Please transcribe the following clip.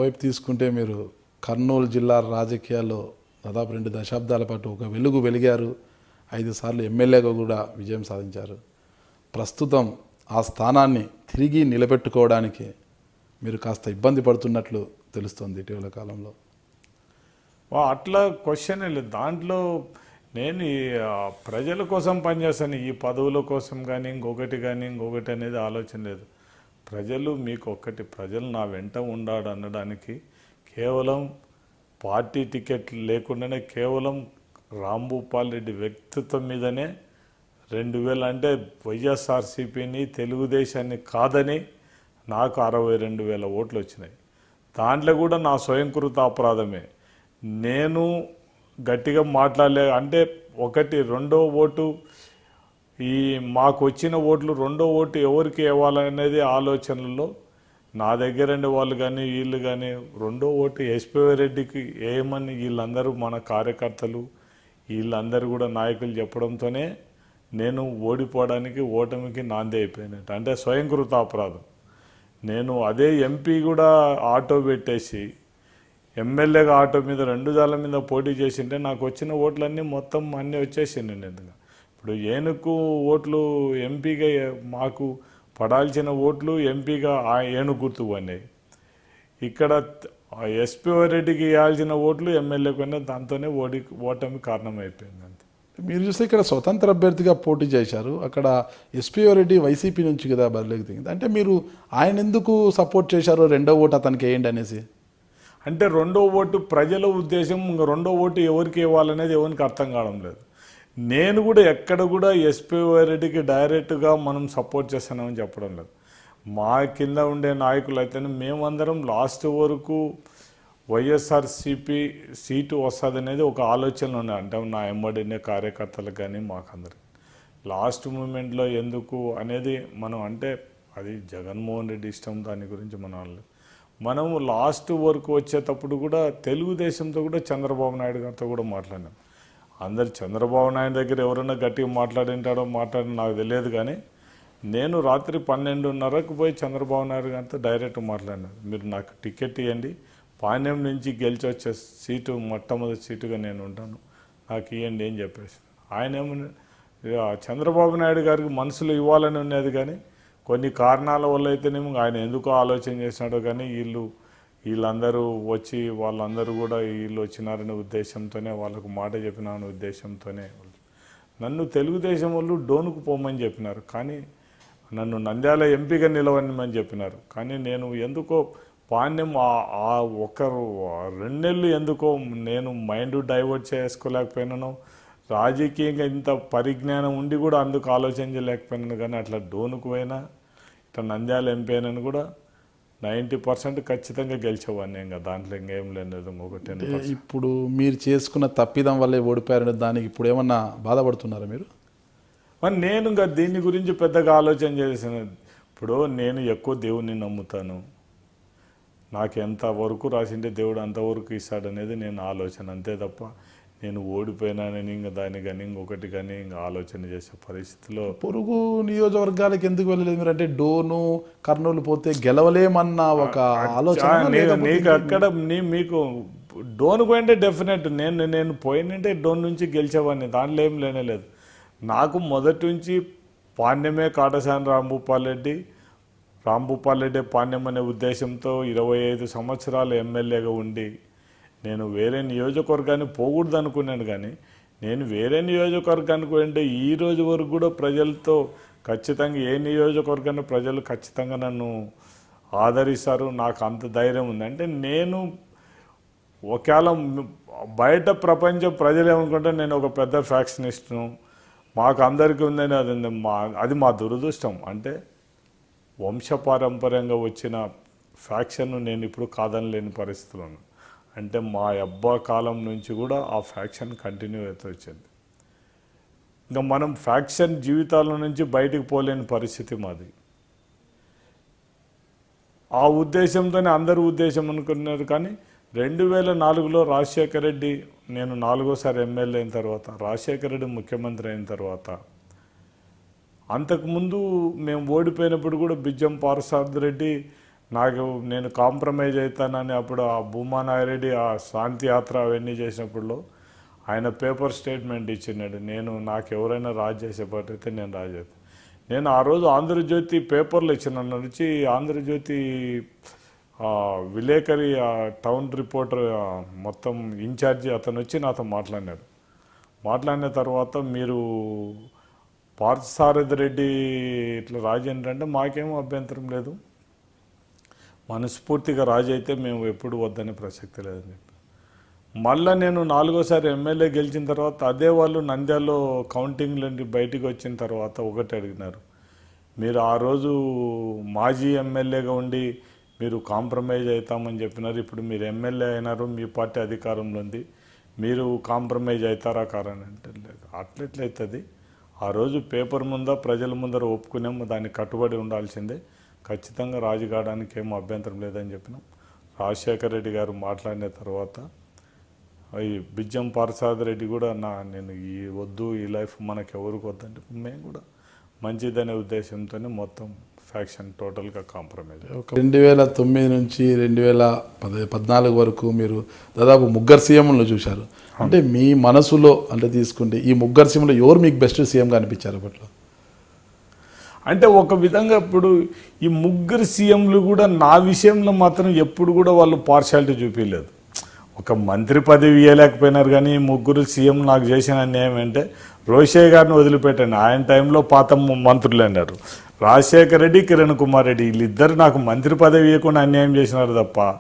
మరోవైపు తీసుకుంటే మీరు కర్నూలు జిల్లా రాజకీయాల్లో దాదాపు 2 దశాబ్దాల పాటు ఒక వెలుగు వెలిగారు. 5 సార్లు ఎమ్మెల్యేగా కూడా విజయం సాధించారు. ప్రస్తుతం ఆ స్థానాన్ని తిరిగి నిలబెట్టుకోవడానికి మీరు కాస్త ఇబ్బంది పడుతున్నట్లు తెలుస్తుంది ఇటీవల కాలంలో. అట్లా క్వశ్చన్ లేదు దాంట్లో. నేను ప్రజల కోసం పనిచేస్తాను, ఈ పదవుల కోసం కానీ ఇంకొకటి అనేది ఆలోచన లేదు. ప్రజలు మీకు ఒక్కటి, ప్రజలు నా వెంట ఉండాడు అనడానికి కేవలం పార్టీ టికెట్ లేకుండానే కేవలం రాంభూపాల్ రెడ్డి వ్యక్తిత్వం మీదనే 2000 అంటే వైఎస్ఆర్సీపీని తెలుగుదేశాన్ని కాదని నాకు 62,000 ఓట్లు వచ్చినాయి. దాంట్లో కూడా నా స్వయంకృత అపరాధమే. నేను గట్టిగా మాట్లాడలే అంటే ఒకటి, రెండో ఓటు ఈ మాకు వచ్చిన ఓట్లు రెండో ఓటు ఎవరికి ఇవ్వాలనేది ఆలోచనలో నా దగ్గర వాళ్ళు కానీ వీళ్ళు కానీ రెండో ఓటు ఎస్పీ రెడ్డికి వేయమని వీళ్ళందరూ మన కార్యకర్తలు వీళ్ళందరూ కూడా నాయకులు చెప్పడంతోనే నేను ఓడిపోవడానికి ఓటమికి నాంది అయిపోయినట్టు. అంటే స్వయంకృత అపరాధం. నేను అదే ఎంపీ కూడా ఆటో పెట్టేసి ఎమ్మెల్యేగా ఆటో మీద 2 జాల మీద పోటీ చేసింటే నాకు వచ్చిన ఓట్లన్నీ మొత్తం అన్నీ వచ్చేసింది. ఎందుకు ఇప్పుడు ఏనుగు ఓట్లు ఎంపీగా మాకు పడాల్సిన ఓట్లు ఎంపీగా ఏనుగు గుర్తు పడినాయి. ఇక్కడ ఎస్పీ రెడ్డికి ఇవ్వాల్సిన ఓట్లు ఎమ్మెల్యేకు అయినా దాంతోనే ఓటమి కారణమైపోయింది. అంతే. మీరు చూస్తే ఇక్కడ స్వతంత్ర అభ్యర్థిగా పోటీ చేశారు. అక్కడ ఎస్పీ రెడ్డి వైసీపీ నుంచి కదా బరిలోకి దిగింది. అంటే మీరు ఆయన ఎందుకు సపోర్ట్ చేశారు, రెండో ఓటు అతనికి వేయండి అనేసి? అంటే రెండో ఓటు ప్రజల ఉద్దేశం, రెండో ఓటు ఎవరికి ఇవ్వాలనేది ఎవరికి అర్థం కావడం లేదు. నేను కూడా ఎక్కడ కూడా ఎస్పీ రెడ్డికి డైరెక్ట్గా మనం సపోర్ట్ చేస్తున్నామని చెప్పడం లేదు. మా కింద ఉండే నాయకులు అయితేనే మేమందరం లాస్ట్ వరకు వైఎస్ఆర్సీపీ సీటు వస్తుంది అనేది ఒక ఆలోచన ఉన్నాయి. అంటే నా ఎంబడినే కార్యకర్తలకు కానీ మాకందరికి లాస్ట్ మూమెంట్లో ఎందుకు అనేది మనం అంటే అది జగన్మోహన్ రెడ్డి ఇష్టం, దాని గురించి మనము లాస్ట్ వరకు వచ్చేటప్పుడు కూడా తెలుగుదేశంతో కూడా చంద్రబాబు నాయుడు గారితో కూడా మాట్లాడినాం. అందరు చంద్రబాబు నాయుడు దగ్గర ఎవరైనా గట్టిగా మాట్లాడింటాడో నాకు తెలియదు, కానీ నేను రాత్రి 12:30కు పోయి చంద్రబాబు నాయుడు గారితో డైరెక్ట్ మాట్లాడినాను. మీరు నాకు టికెట్ ఇవ్వండి, పాణ్యం నుంచి గెలిచి వచ్చే సీటు మొట్టమొదటి సీటుగా నేను ఉంటాను, నాకు ఇవ్వండి అని చెప్పేసి. ఆయన ఏమన్నా చంద్రబాబు నాయుడు గారికి మనసులో ఇవ్వాలని ఉన్నది, కానీ కొన్ని కారణాల వల్ల అయితేనేమో ఆయన ఎందుకో ఆలోచన చేసినాడో కానీ వీళ్ళందరూ వచ్చి వాళ్ళందరూ కూడా వీళ్ళు వచ్చినారనే ఉద్దేశంతోనే వాళ్ళకు మాట చెప్పినారనే ఉద్దేశంతోనే నన్ను తెలుగుదేశం వాళ్ళు డోనుకు పోమని చెప్పినారు, కానీ నన్ను నంద్యాల ఎంపీగా నిలవని చెప్పినారు. కానీ నేను ఎందుకో పాణ్యం ఒక 2 నెలలు ఎందుకో నేను మైండ్ డైవర్ట్ చేసుకోలేకపోయినాను. రాజకీయంగా ఇంత పరిజ్ఞానం ఉండి కూడా అందుకు ఆలోచన చేయలేకపోయినాను. కానీ అట్లా డోనుకు పోయినా ఇట్లా నంద్యాల ఎంపీ అయినాను కూడా 90% ఖచ్చితంగా గెలిచేవాడిని. ఇంకా దాంట్లో ఇంకేం లేదు. ఒకటి ఇప్పుడు మీరు చేసుకున్న తప్పిదం వల్లే ఓడిపోయారు, దానికి ఇప్పుడు ఏమన్నా బాధపడుతున్నారా మీరు? మరి నేను ఇంకా దీని గురించి పెద్దగా ఆలోచన చేసిన. ఇప్పుడు నేను ఎక్కువ దేవుణ్ణి నమ్ముతాను, నాకు ఎంతవరకు రాసింటే దేవుడు అంతవరకు ఇస్తాడనేది నేను ఆలోచన, అంతే తప్ప నేను ఓడిపోయినానని ఇంకా దాన్ని కానీ ఇంకొకటి కానీ ఇంకా ఆలోచన చేసే పరిస్థితిలో. పొరుగు నియోజకవర్గాలకు ఎందుకు వెళ్ళలేదు మీరు? అంటే డోను కర్నూలు పోతే గెలవలేమన్న ఒక ఆలోచన నీకు అక్కడ మీకు డోన్ పోయింటే డెఫినెట్ నేను పోయినంటే డోన్ నుంచి గెలిచేవాడిని, దాంట్లో ఏం లేనేలేదు. నాకు మొదటి నుంచి పాణ్యమే కాటసాని రాంభూపాల్ రెడ్డి పాణ్యం అనే ఉద్దేశంతో 25 సంవత్సరాలు ఎమ్మెల్యేగా ఉండి నేను వేరే నియోజకవర్గాన్ని పోకూడదు అనుకున్నాను. కానీ నేను వేరే నియోజకవర్గానికి వెంటే ఈ రోజు వరకు కూడా ప్రజలతో ఖచ్చితంగా ఏ నియోజకవర్గాన్ని ప్రజలు ఖచ్చితంగా నన్ను ఆదరిస్తారు. నాకు అంత ధైర్యం ఉంది. అంటే నేను ఒకవేళ బయట ప్రపంచం ప్రజలు ఏమనుకుంటే నేను ఒక పెద్ద ఫ్యాక్షనిస్ట్ను, మాకు అందరికీ ఉందని అది మా దురదృష్టం. అంటే వంశపారంపర్యంగా వచ్చిన ఫ్యాక్షన్ను నేను ఇప్పుడు కాదనలేని పరిస్థితులు ఉన్నాను. అంటే మా అబ్బా కాలం నుంచి కూడా ఆ ఫ్యాక్షన్ కంటిన్యూ అవుతూ వచ్చింది. ఇంకా మనం ఫ్యాక్షన్ జీవితాల నుంచి బయటికి పోలేని పరిస్థితి మాది. ఆ ఉద్దేశంతోనే అందరూ ఉద్దేశం అనుకున్నారు. కానీ 2004లో రాజశేఖర రెడ్డి, నేను 4వ ఎమ్మెల్యే అయిన తర్వాత, రాజశేఖర రెడ్డి ముఖ్యమంత్రి అయిన తర్వాత, అంతకుముందు మేము ఓడిపోయినప్పుడు కూడా బిజ్జం పార్సారథి రెడ్డి నేను కాంప్రమైజ్ అవుతానని అప్పుడు ఆ భూమా నాగిరెడ్డి ఆ శాంతి యాత్ర అవన్నీ చేసినప్పుడు ఆయన పేపర్ స్టేట్మెంట్ ఇచ్చినాడు, నాకు ఎవరైనా రాజు చేసేపట్టయితే నేను రాజు చేస్తాను. నేను ఆ రోజు ఆంధ్రజ్యోతి పేపర్లో ఇచ్చిన నుంచి ఆంధ్రజ్యోతి విలేకరి టౌన్ రిపోర్టర్ మొత్తం ఇన్ఛార్జి అతను వచ్చి నాతో మాట్లాడిన తర్వాత మీరు పార్థసారథి రెడ్డి ఇట్లా రాజేంద్ర అంటే మాకేమో అభ్యంతరం లేదు, మనస్ఫూర్తిగా రాజు అయితే మేము ఎప్పుడు వద్దనే ప్రసక్తి లేదని చెప్పి మళ్ళీ నేను 4వ సారి ఎమ్మెల్యే గెలిచిన తర్వాత అదే వాళ్ళు నంద్యాలలో కౌంటింగ్లోండి బయటికి వచ్చిన తర్వాత ఒకటి అడిగినారు, మీరు ఆ రోజు మాజీ ఎమ్మెల్యేగా ఉండి మీరు కాంప్రమైజ్ అవుతామని చెప్పినారు, ఇప్పుడు మీరు ఎమ్మెల్యే అయినారు, మీ పార్టీ అధికారంలో ఉంది, మీరు కాంప్రమైజ్ అవుతారా కారని అంటే లేదు, అట్లెట్లయితుంది, ఆ రోజు పేపర్ ముందర ప్రజల ముందర ఒప్పుకునేమో దానికి కట్టుబడి ఉండాల్సిందే, ఖచ్చితంగా రాజు కావడానికి ఏమో అభ్యంతరం లేదని చెప్పినాం. రాజశేఖర రెడ్డి గారు మాట్లాడిన తర్వాత ఈ బిజ్జం పార్థసారథి రెడ్డి కూడా నేను వద్దు ఈ లైఫ్ మనకు ఎవరికి వద్దంటే మేము కూడా మంచిదనే ఉద్దేశంతోనే మొత్తం ఫ్యాక్షన్ టోటల్గా కాంప్రమైజ్. 2009 నుంచి 2014 వరకు మీరు దాదాపు ముగ్గురు సీఎంలను చూశారు. అంటే మీ మనసులో అంటే తీసుకుంటే ఈ ముగ్గురు సీఎంలో ఎవరు మీకు బెస్ట్ సీఎంగా అనిపించారు అప్పట్లో? అంటే ఒక విధంగా ఇప్పుడు ఈ ముగ్గురు సీఎంలు కూడా నా విషయంలో మాత్రం ఎప్పుడు కూడా వాళ్ళు పార్షాలిటీ చూపించలేదు. ఒక మంత్రి పదవి ఇవ్వలేకపోయినారు, కానీ ముగ్గురు సీఎం నాకు చేసిన అన్యాయం అంటే రోషయ్య గారిని వదిలిపెట్టాను, ఆయన టైంలో పాత మంత్రులు అన్నారు, రాజశేఖర రెడ్డి కిరణ్ కుమార్ రెడ్డి వీళ్ళిద్దరు నాకు మంత్రి పదవి ఇవ్వకుండా అన్యాయం చేసినారు తప్ప